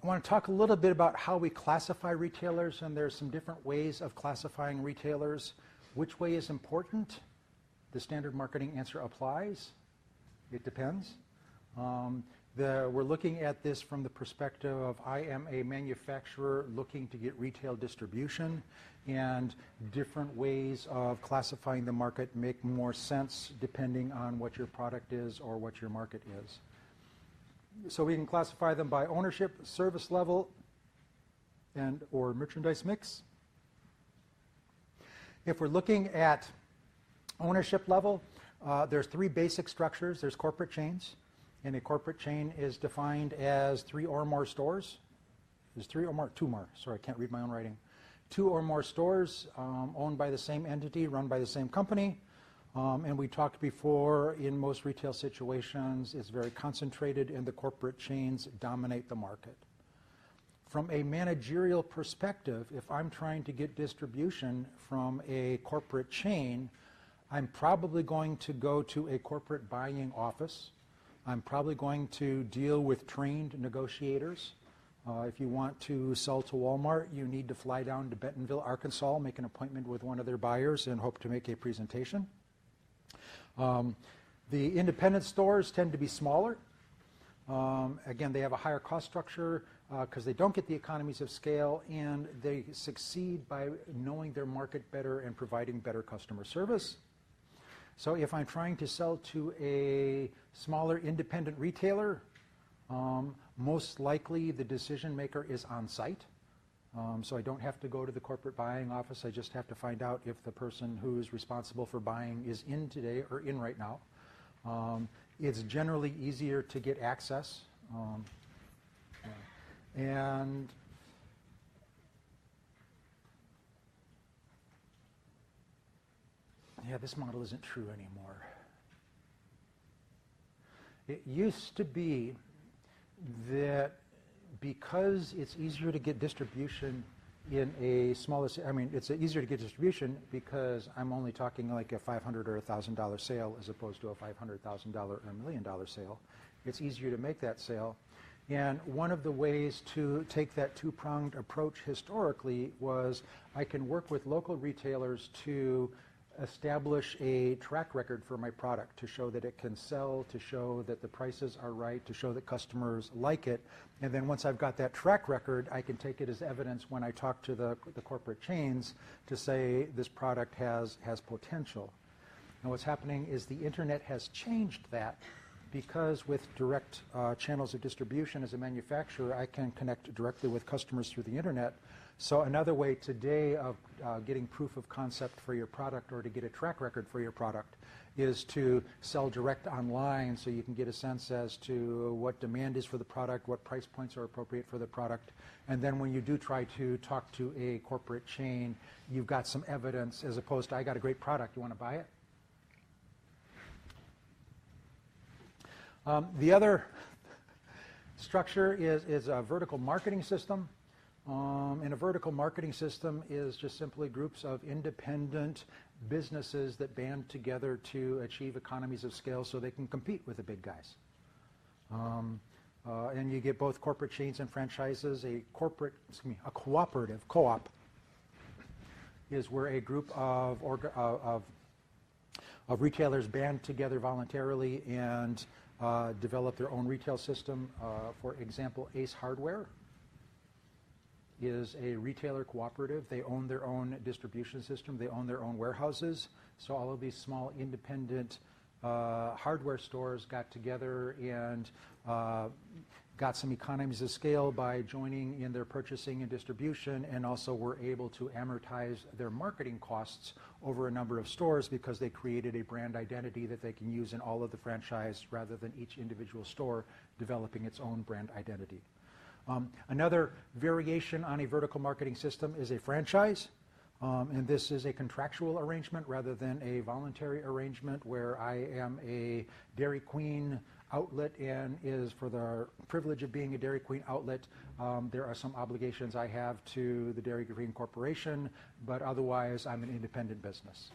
I want to talk a little bit about how we classify retailers, and there's some different ways of classifying retailers. Which way is important? The standard marketing answer applies. It depends. We're looking at this from the perspective of I am a manufacturer looking to get retail distribution, and different ways of classifying the market make more sense depending on what your product is or what your market is. So we can classify them by ownership, service level, and or merchandise mix. If we're looking at ownership level, there's three basic structures. There's corporate chains, and a corporate chain is defined as 3 or more stores. There's 2 more, sorry, I can't read my own writing. 2 or more stores owned by the same entity, run by the same company. And we talked before, in most retail situations, it's very concentrated and the corporate chains dominate the market. From a managerial perspective, if I'm trying to get distribution from a corporate chain, I'm probably going to go to a corporate buying office. I'm probably going to deal with trained negotiators. If you want to sell to Walmart, you need to fly down to Bentonville, Arkansas, make an appointment with one of their buyers, and hope to make a presentation. The independent stores tend to be smaller. Again, they have a higher cost structure because they don't get the economies of scale, and they succeed by knowing their market better and providing better customer service. So if I'm trying to sell to a smaller independent retailer, most likely the decision maker is on site. So I don't have to go to the corporate buying office. I just have to find out if the person who is responsible for buying is in today or in right now. It's generally easier to get access. And yeah, this model isn't true anymore. It used to be that because it's easier to get distribution in a smaller, it's easier to get distribution because I'm only talking like a $500 or $1,000 sale as opposed to a $500,000 or $1 million sale. It's easier to make that sale. And one of the ways to take that two-pronged approach historically was I can work with local retailers to establish a track record for my product, to show that it can sell, to show that the prices are right, to show that customers like it. And then once I've got that track record, I can take it as evidence when I talk to the corporate chains to say this product has potential. And what's happening is the internet has changed that, because with direct channels of distribution as a manufacturer, I can connect directly with customers through the internet. So another way today of getting proof of concept for your product or to get a track record for your product is to sell direct online, so you can get a sense as to what demand is for the product, what price points are appropriate for the product. And then when you do try to talk to a corporate chain, you've got some evidence as opposed to, I got a great product, you want to buy it? The other structure is a vertical marketing system. And a vertical marketing system is just simply groups of independent businesses that band together to achieve economies of scale so they can compete with the big guys. And you get both corporate chains and franchises. A cooperative, co-op, is where a group of retailers band together voluntarily and develop their own retail system. For example, Ace Hardware is a retailer cooperative. They own their own distribution system. They own their own warehouses. So all of these small independent hardware stores got together and got some economies of scale by joining in their purchasing and distribution, and also were able to amortize their marketing costs over a number of stores because they created a brand identity that they can use in all of the franchise rather than each individual store developing its own brand identity. Another variation on a vertical marketing system is a franchise, and this is a contractual arrangement rather than a voluntary arrangement where I am a Dairy Queen outlet, and is for the privilege of being a Dairy Queen outlet, there are some obligations I have to the Dairy Queen Corporation, but otherwise I'm an independent business.